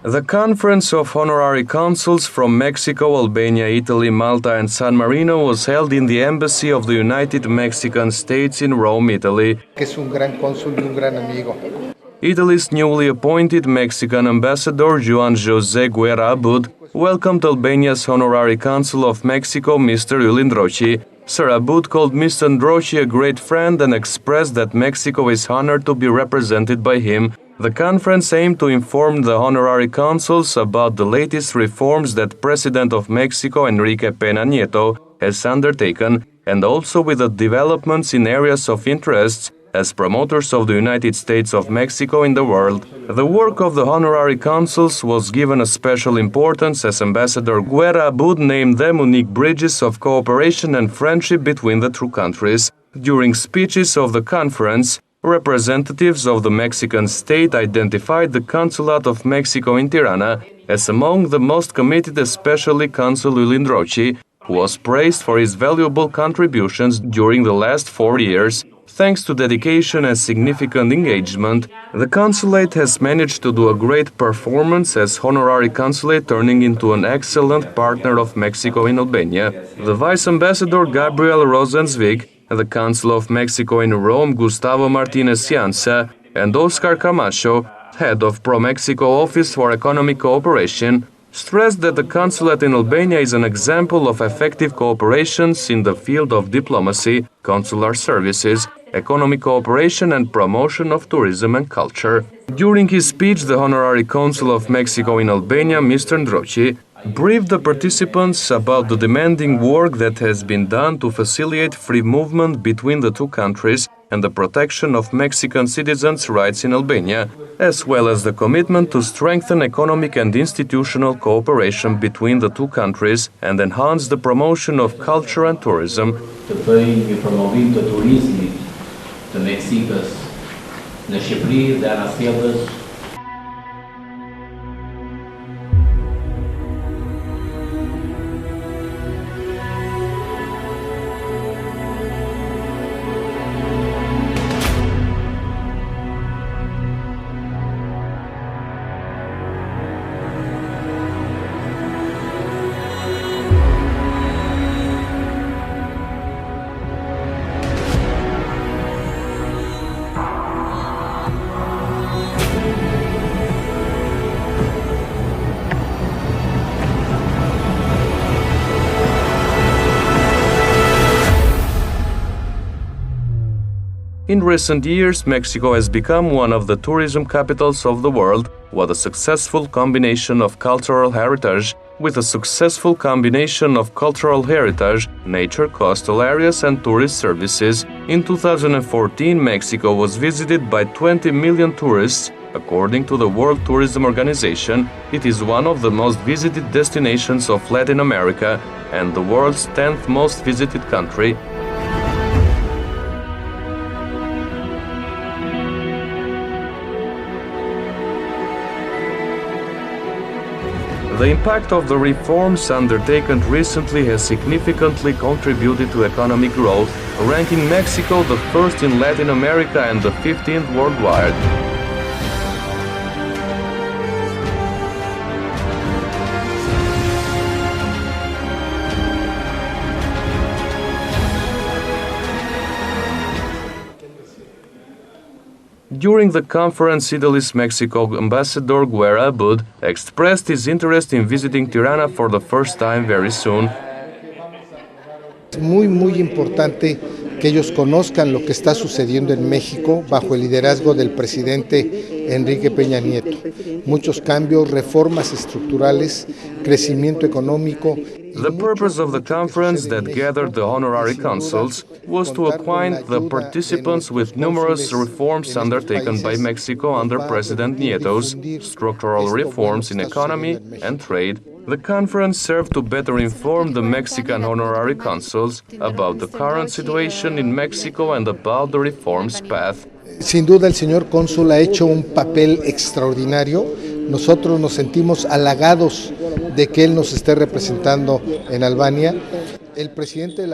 The Conference of Honorary Consuls from Mexico, Albania, Italy, Malta and San Marino was held in the Embassy of the United Mexican States in Rome, Italy. Es un gran cónsul y un gran amigo. Italy's newly appointed Mexican ambassador Juan José Guerra Abud welcomed Albania's Honorary Consul of Mexico, Mr. Ulindrochi. Sir Abud called Mr. Ndrochi a great friend and expressed that Mexico is honored to be represented by him. The conference aimed to inform the honorary consuls about the latest reforms that President of Mexico Enrique Peña Nieto has undertaken, and also with the developments in areas of interest as promoters of the United States of Mexico in the world. The work of the honorary consuls was given a special importance as Ambassador Guerra Abud named them unique bridges of cooperation and friendship between the two countries. During speeches of the conference, representatives of the Mexican state identified the Consulate of Mexico in Tirana as among the most committed, especially Consul Ulindrochi, who was praised for his valuable contributions during the last 4 years. Thanks to dedication and significant engagement, the consulate has managed to do a great performance as honorary consulate, turning into an excellent partner of Mexico in Albania. The Vice Ambassador Gabriel Rosenzweig, the Consul of Mexico in Rome, Gustavo Martinez Cianza, and Oscar Camacho, head of Pro-Mexico Office for Economic Cooperation, stressed that the consulate in Albania is an example of effective cooperations in the field of diplomacy, consular services, economic cooperation and promotion of tourism and culture. During his speech, the Honorary Consul of Mexico in Albania, Mr. Ndrochi, briefed the participants about the demanding work that has been done to facilitate free movement between the two countries and the protection of Mexican citizens' rights in Albania, as well as the commitment to strengthen economic and institutional cooperation between the two countries and enhance the promotion of culture and tourism. Të bëjmë një promovim të turizmit të Meksikës në Shqipëri dhe anasjellës. In recent years, Mexico has become one of the tourism capitals of the world, with a successful combination of cultural heritage, nature, coastal areas and tourist services. In 2014, Mexico was visited by 20 million tourists. According to the World Tourism Organization, it is one of the most visited destinations of Latin America and the world's 10th most visited country. The impact of the reforms undertaken recently has significantly contributed to economic growth, ranking Mexico the first in Latin America and the 15th worldwide. During the conference, Italy's Mexico Ambassador Guerra Abud expressed his interest in visiting Tirana for the first time very soon. Es muy importante que ellos conozcan lo que está sucediendo en México bajo el liderazgo del presidente Enrique Peña Nieto. Muchos cambios, reformas estructurales, crecimiento económico. The purpose of the conference that gathered the honorary consuls was to acquaint the participants with numerous reforms undertaken by Mexico under President Nieto's structural reforms in economy and trade. The conference served to better inform the Mexican honorary consuls about the current situation in Mexico and about the reforms path. Sin duda el señor cónsul ha hecho un papel extraordinario. Nosotros nos sentimos halagados de que él nos esté representando en Albania.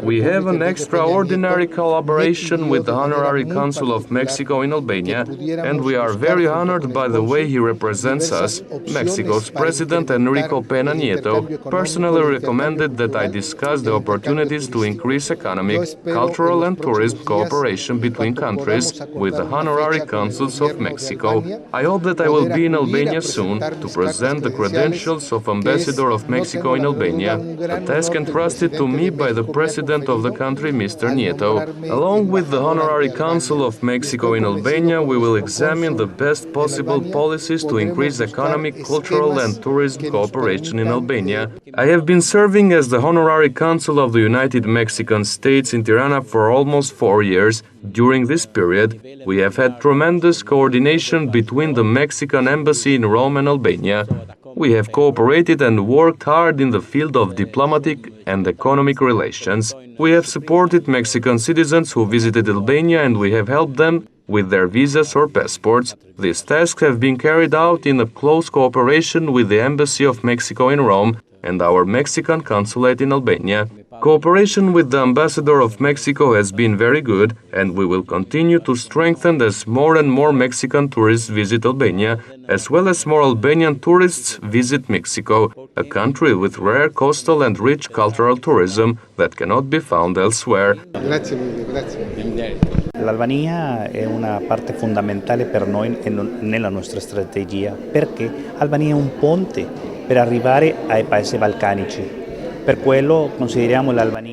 We have an extraordinary collaboration with the Honorary Consul of Mexico in Albania, and we are very honored by the way he represents us. Mexico's President Enrique Peña Nieto personally recommended that I discuss the opportunities to increase economic, cultural and tourism cooperation between countries with the Honorary Consuls of Mexico. I hope that I will be in Albania soon to present the credentials of Ambassador of Mexico in Albania, a task entrusted to me by the President of the country, Mr. Nieto. Along with the Honorary Consul of Mexico in Albania, we will examine the best possible policies to increase economic, cultural and tourism cooperation in Albania. I have been serving as the Honorary Consul of the United Mexican States in Tirana for almost 4 years. During this period, we have had tremendous coordination between the Mexican Embassy in Rome and Albania. We have cooperated and worked hard in the field of diplomatic and economic relations. We have supported Mexican citizens who visited Albania and we have helped them with their visas or passports. These tasks have been carried out in a close cooperation with the Embassy of Mexico in Rome and our Mexican consulate in Albania. Cooperation with the Ambassador of Mexico has been very good, and we will continue to strengthen as more and more Mexican tourists visit Albania, as well as more Albanian tourists visit Mexico, a country with rare coastal and rich cultural tourism that cannot be found elsewhere. Grazie mille, grazie. L'Albania è una parte fondamentale per noi nella nostra strategia, perché Albania è un ponte per arrivare ai paesi balcanici.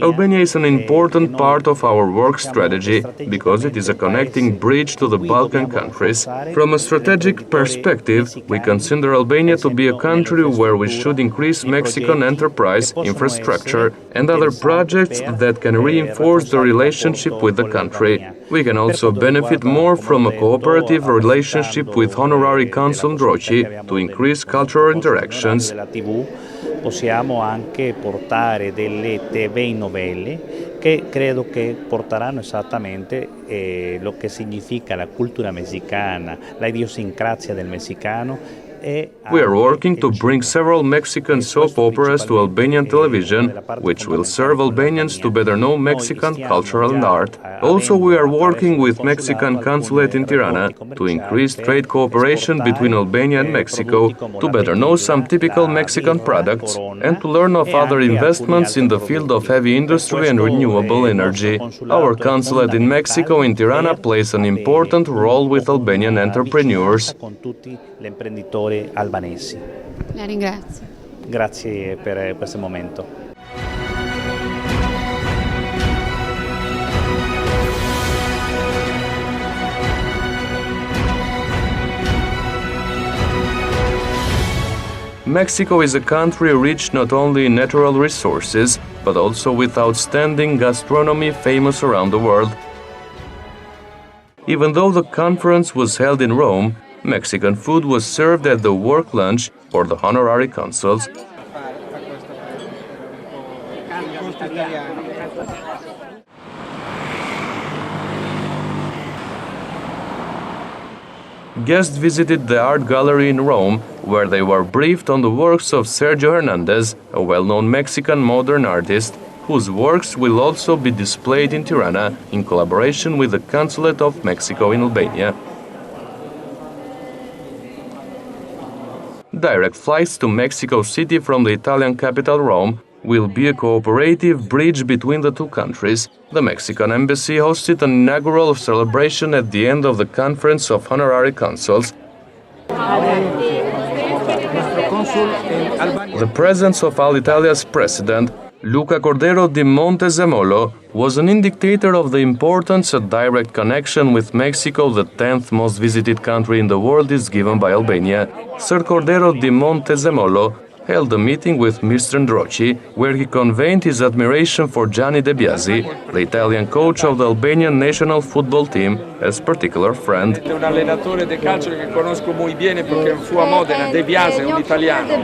Albania is an important part of our work strategy because it is a connecting bridge to the Balkan countries. From a strategic perspective, we consider Albania to be a country where we should increase Mexican enterprise, infrastructure and other projects that can reinforce the relationship with the country. We can also benefit more from a cooperative relationship with Honorary Consul Ndroqi to increase cultural interactions. Possiamo anche portare delle TV novelle che credo che porteranno esattamente lo che significa la cultura messicana, la idiosincrazia del messicano. We are working to bring several Mexican soap operas to Albanian television, which will serve Albanians to better know Mexican culture and art. Also, we are working with Mexican consulate in Tirana to increase trade cooperation between Albania and Mexico, to better know some typical Mexican products, and to learn of other investments in the field of heavy industry and renewable energy. Our consulate in Mexico in Tirana plays an important role with Albanian entrepreneurs. Albanesi. La ringrazio. Grazie per questo momento. Mexico is a country rich not only in natural resources, but also with outstanding gastronomy famous around the world. Even though the conference was held in Rome, Mexican food was served at the work lunch for the honorary consuls. Guests visited the art gallery in Rome, where they were briefed on the works of Sergio Hernandez, a well-known Mexican modern artist, whose works will also be displayed in Tirana in collaboration with the Consulate of Mexico in Albania. Direct flights to Mexico City from the Italian capital Rome will be a cooperative bridge between the two countries. The Mexican embassy hosted an inaugural celebration at the end of the Conference of Honorary Consuls. The presence of Alitalia's president, Luca Cordero di Montezemolo, was an indicator of the importance a direct connection with Mexico, the 10th most visited country in the world, is given by Albania. Sir Cordero di Montezemolo held a meeting with Mr. Ndroqi, where he conveyed his admiration for Gianni De Biasi, the Italian coach of the Albanian national football team, as particular friend. È un allenatore di calcio che conosco molto bene perché fu a Modena. De Biasi è un italiano.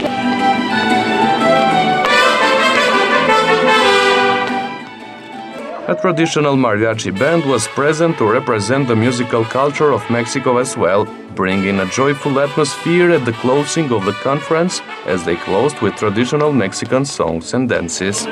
A traditional mariachi band was present to represent the musical culture of Mexico as well, bringing a joyful atmosphere at the closing of the conference as they closed with traditional Mexican songs and dances.